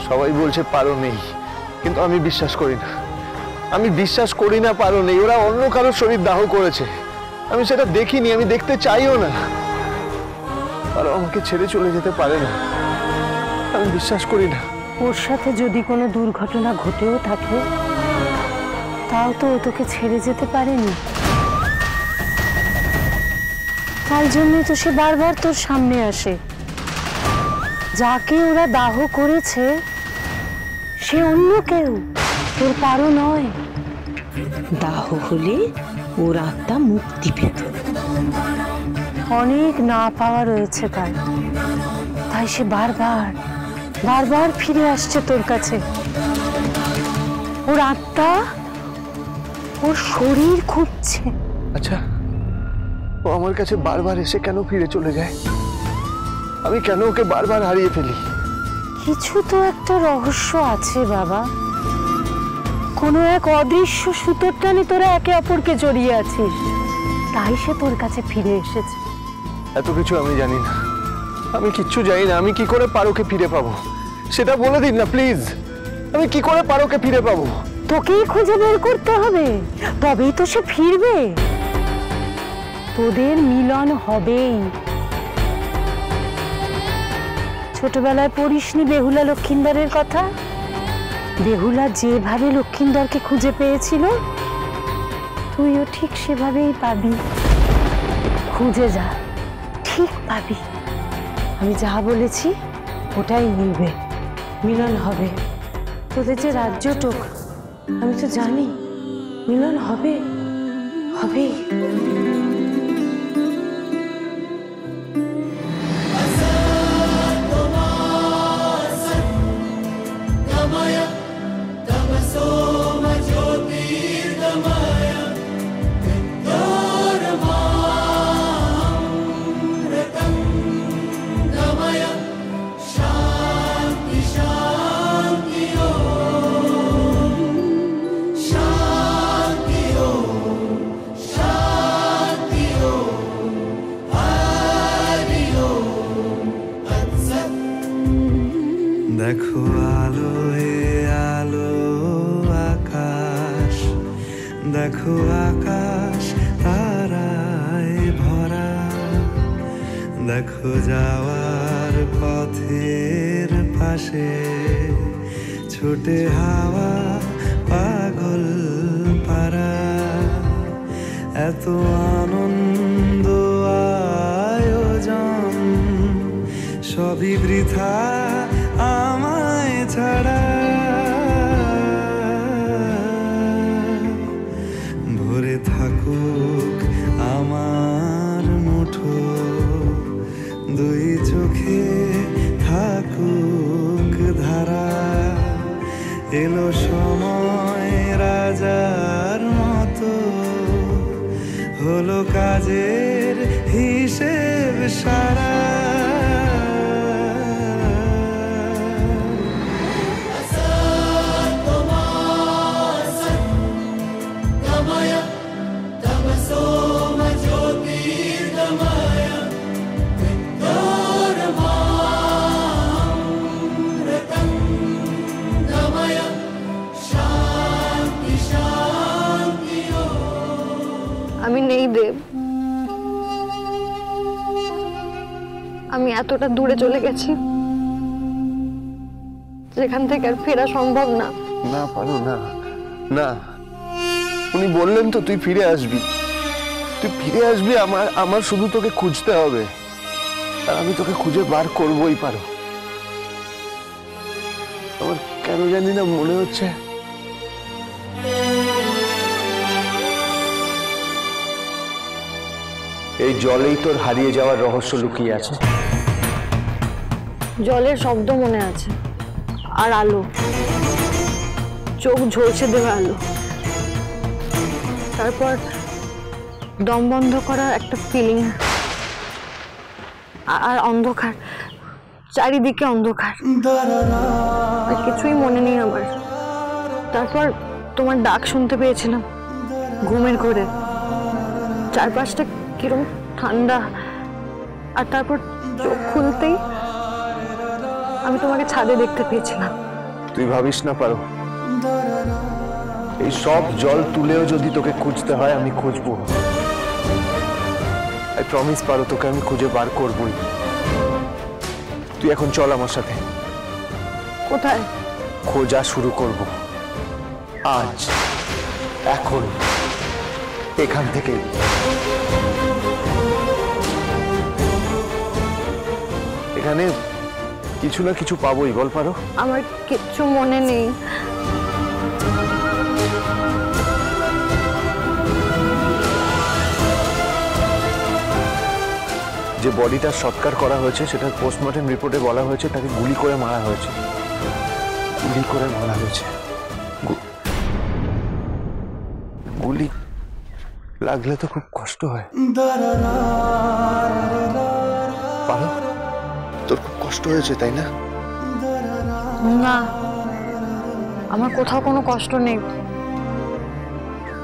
সবাই বলছে পারো নেই, কিন্তু আমি বিশ্বাস করি না। আমি বিশ্বাস করি না পারো নেই। ওরা অন্য কারোর শরীর দাহ করেছে, আমি সেটা দেখিনি, আমি দেখতে চাইও না। পারো আমাকে ছেড়ে চলে যেতে পারে না, আমি বিশ্বাস করি না। ওর সাথে যদি কোনো দুর্ঘটনা ঘটেও থাকে, তাও তো ও তোকে ছেড়ে যেতে পারেনি। তাই জন্যই তো সে বারবার তোর সামনে আসে। যাকে ওরা দাহ করেছে সে অন্য কেউ, তোর পারো নয়। দাহ হলে ওর আত্মা মুক্তি পেত। অনেক না পাওয়া রয়েছে তার, তাই সে বারবার বারবার ফিরে আসছে তোর কাছে। ওর আত্মা ওর শরীর খুঁজছে। আচ্ছা, ও আমার কাছে বারবার এসে কেন ফিরে চলে যায়? আমি কেন ওকে বারবার হারিয়ে ফেলি? কিছু তো একটা রহস্য আছে বাবা। কোনো এক অদৃশ্য সুতোর টানে তোরা একে অপরকে জড়িয়ে আছিস, তাই সে তোর কাছে ফিরে এসেছে। এত কিছু আমি জানি না, আমি কিচ্ছু জানি না। আমি কি করে পারোকে ফিরে পাবো সেটা বলে দিন না প্লিজ। আমি কি করে পারোকে ফিরে পাবো? তোকেই খুঁজে বের করতে হবে, তবেই তো সে ফিরবে। তোদের মিলন হবেই। ছোটবেলায় পড়িসনি বেহুলা লক্ষিন্দরের কথা? বেহুলা যেভাবে লক্ষিন্দরকে খুঁজে পেয়েছিল, তুইও ঠিক সেভাবেই পাবি। খুঁজে যা, ঠিক পাবি। আমি যা বলেছি ওটাই মিলবে, মিলন হবে। তোদের যে রাজ্যটুক, আমি তো জানি মিলন হবে, হবেই। দেখো আলো হে আলো আকাশ, দেখো আকাশ তারায় ভরা, দেখো যাওয়ার পথের পাশে ছোটে হাওয়া পাগল পারা। এত আনন্দ আয়োজন সবই বৃথা আমায় ছাড়া। ভরে থাকুক আমার মুঠো, দুই চোখে থাকুক ধারা। এলো সময় রাজার মতো, হলো কাজের হিসেব সারা। আমি নেই দেব, আমি এতটা দূরে চলে গেছি যেখান থেকে আর ফেরা সম্ভব না। না পারো না, না। উনি বললেন তো তুই ফিরে আসবি, তুই ফিরে আসবি। আমার শুধু তোকে খুঁজতে হবে, আর আমি তোকে খুঁজে বার করবই পারো। আমার কেন জানি না মনে হচ্ছে এই জলেই তোর হারিয়ে যাওয়ার রহস্য লুকিয়ে আছে। জলের শব্দ মনে আছে, আর আলো, চোখ ঝলসে দেওয়া আলো, তারপর দম বন্ধ করা একটা ফিলিং, আর অন্ধকার, চারিদিকে অন্ধকার, আর কিছুই মনে নেই আমার। তারপর তোমার ডাক শুনতে পেয়েছিলাম ঘুমের ঘোরে, চারপাশটা কিরম ঠান্ডা, আর তারপর চোখ খুলতেই আমি তোমাকে ছাদে দেখতে পেয়েছিলাম। তুই ভাবিস না পারো, এই সব জল তুলেও যদি তোকে খুঁজতে হয় আমি খুঁজবো। আই প্রমিস পারো, তোকে আমি খুঁজে বার করবই। তুই এখন চল আমার সাথে, কোথায়? খোঁজা শুরু করব আজ, এখন, এখান থেকে। এখানে কিছু না কিছু পাবোই, বল পারো। আমার কিচ্ছু মনে নেই। যে বডিটা সৎকার করা হয়েছে সেটার পোস্টমর্টম রিপোর্টে বলা হয়েছে তাকে গুলি করে মারা হয়েছে। গুলি করে মারা হয়েছে। গুলি লাগলে তো খুব কষ্ট হয়। পারো, তোর খুব কষ্ট হয়েছে তাই না? না, আমার কোথাও কোনো কষ্ট নেই।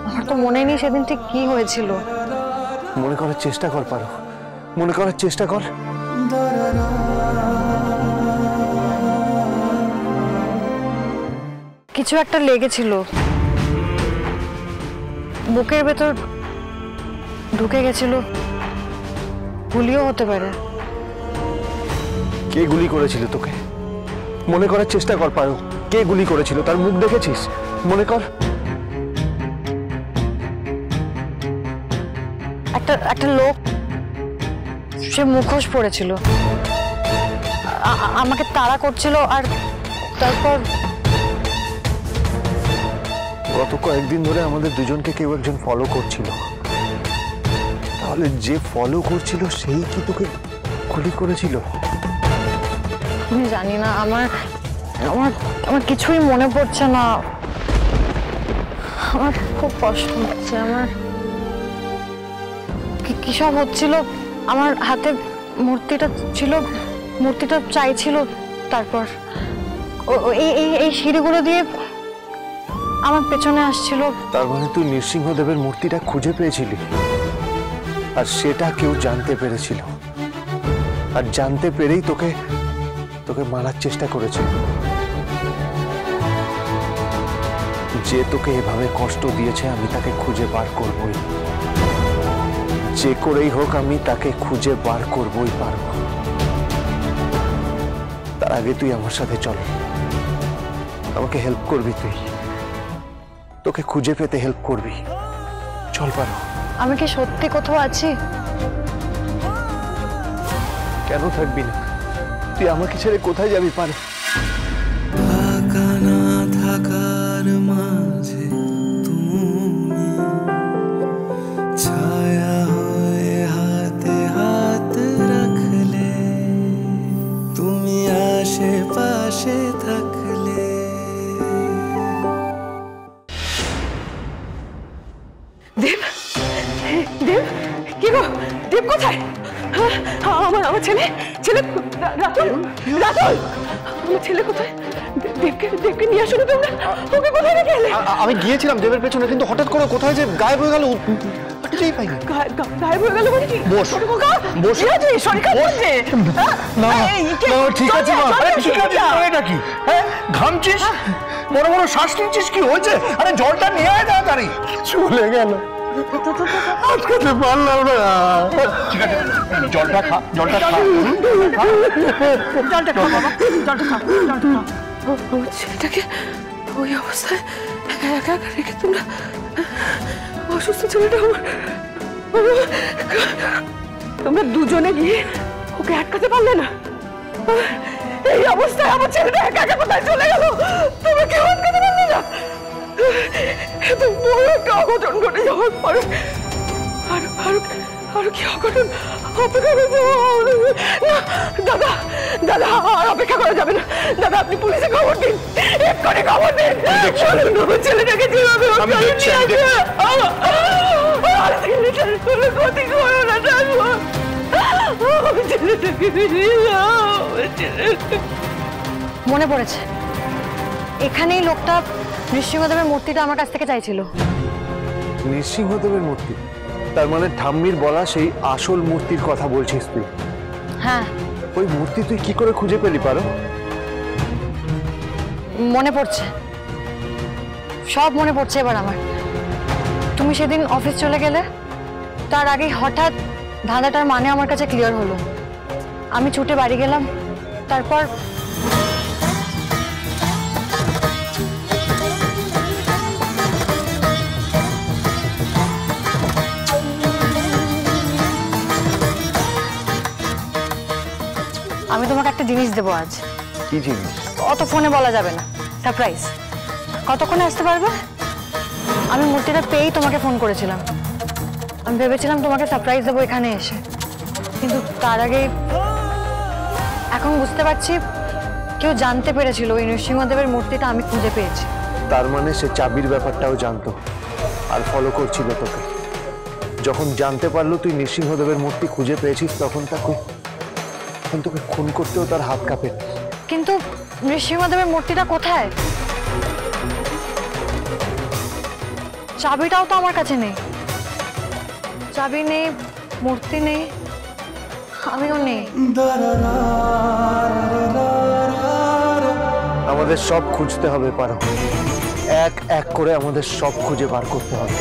আমার তো মনে নেই সেদিন ঠিক কি হয়েছিল। মনে করার চেষ্টা কর পারো, মনে করার চেষ্টা কর। কিছু একটা লেগেছিল, বুকের ভেতর ঢুকে গেছিল। গুলিও হতে পারে। কে গুলি করেছিল তোকে? মনে করার চেষ্টা কর পারো, কে গুলি করেছিল? তার মুখ দেখেছিস? মনে কর। একটা লোক, সে মুখোশ পড়েছিল, আমাকে তাড়া করছিল। আর তারপর গত কয়েকদিন ধরে আমাদের দুজনকে কেউ একজন ফলো করছিল। তাহলে যে ফলো করছিল সেই কি তোকে গুলি করেছিল? আমি জানি না, আমার আমার আমার কিছুই মনে পড়ছে না। আমার খুব কষ্ট হচ্ছে। আমার কি সব হচ্ছিল। আমার হাতে মূর্তিটা ছিল, মূর্তিটা চাইছিল। তারপর এই সিঁড়িগুলো দিয়ে আমার পেছনে আসছিল। তার মানে তুই নৃসিংহদেবের মূর্তিটা খুঁজে পেয়েছিলি, আর সেটা কেউ জানতে পেরেছিল, আর জানতে পেরেই তোকে তোকে মারার চেষ্টা করেছিল। যে তোকে এভাবে কষ্ট দিয়েছে আমি তাকে খুঁজে বার করবই, যে করেই হোক আমি তাকে খুঁজে বার করবই পারবো। তার আগে তুই আমার সাথে চল, আমাকে হেল্প করবি, তুই তোকে খুঁজে পেতে হেল্প করবি। চল পারো। আমি কি সত্যি কোথাও আছি? কেন থাকবি না? তুই আমাকে ছেড়ে কোথায় যাবি পারো? থাকা না থাকার মাঝে তুমি ছায়া হয়ে হাতে হাত রাখলে, তুমি আশেপাশে থাকলে। দেব, দেব, কি গো? দেব কোথায়? আমার ছেলে, রাতুল, আমার ছেলে কোথায়? দেবকে নিয়ে আসো তোমরা। ওকে কোথায় রেখে এলে? আমি গিয়েছিলাম দেবের পেছনে, কিন্তু হঠাৎ করে কোথায় যে গায়েব হয়ে গেল কিছুই পাইনি। গায়েব হয়ে গেল মানে কি? বস, বস। ঠিক আছে মা। আরে ঠিক আছে, এটা কি? হ্যাঁ, ঘামছিস, বড় বড় শ্বাস নিচ্ছিস, কি হয়েছে? আরে জলটা নিয়ে আয় তাড়াতাড়ি। চলে গেল, আটকাতে পারলাম না। ঠিক আছে, জলটা খা, জলটা খা। জলটা খা বাবা, জলটা খা, জলটা খা। ও ছেলেটাকে ওই অবস্থায় একা একা রেখে তোমরা, অসুস্থ ছেলেটা আমার, তোমরা দুজনে গিয়ে ওকে আটকাতে পারলে না? এই অবস্থায় আমার ছেলেটা একা একা কোথায় চলে গেল? তোমরা কেউ আটকাতে পারলে না? এত বড় একটা অঘটন ঘটে যাওয়ার পরে আর কি অঘটন অপেক্ষা করতে? না দাদা, দাদা আর অপেক্ষা করা যাবে না। দাদা আপনি পুলিশে খবর দিন, এক্ষুনি খবর দিন। ছেলেটাকে যেভাবে ছেলেটার কোনো ক্ষতি করো না, ছেলেটাকে মনে পড়েছে, এখানেই লোকটা নৃসিংহদেবের মূর্তিটা আমার কাছ থেকে চাইছিল। নৃসিংহদেবের মূর্তি? তার মানে ঠাম্মির বলা সেই আসল মূর্তির কথা বলছিস তুই? হ্যাঁ। ওই মূর্তি তুই কি করে খুঁজে পেলি পারো? মনে পড়ছে, সব মনে পড়ছে এবার আমার। তুমি সেদিন অফিস চলে গেলে, তার আগেই হঠাৎ ধাঁধাটার মানে আমার কাছে ক্লিয়ার হলো। আমি ছুটে বাড়ি গেলাম, তারপর আমি তোমাকে একটা জিনিস দেবো আজ। কি জিনিস? অত ফোনে বলা যাবে না, সারপ্রাইজ। কতক্ষণে আসতে পারবে? আমি মূর্তিটা পেয়েই তোমাকে ফোন করেছিলাম। আমি ভেবেছিলাম তোমাকে সারপ্রাইজ দেবো এখানে এসে, কিন্তু তার আগে এখন বুঝতে পারছি কেউ জানতে পেরেছিল ওই নৃসিংহদেবের মূর্তিটা আমি খুঁজে পেয়েছি। তার মানে সে চাবির ব্যাপারটাও জানতো আর ফলো করছিল তোকে। যখন জানতে পারলো তুই নৃসিংহদেবের মূর্তি খুঁজে পেয়েছিস, তখন তোকে খুন করতেও তার হাত কাঁপে। কিন্তু নৃসিংহদেবের মূর্তিটা কোথায়? চাবিটাও তো আমার কাছে নেই। চাবি নেই, মূর্তি নেই, আমিও নেই। আমাদের সব খুঁজতে হবে পারো, এক এক করে আমাদের সব খুঁজে বার করতে হবে।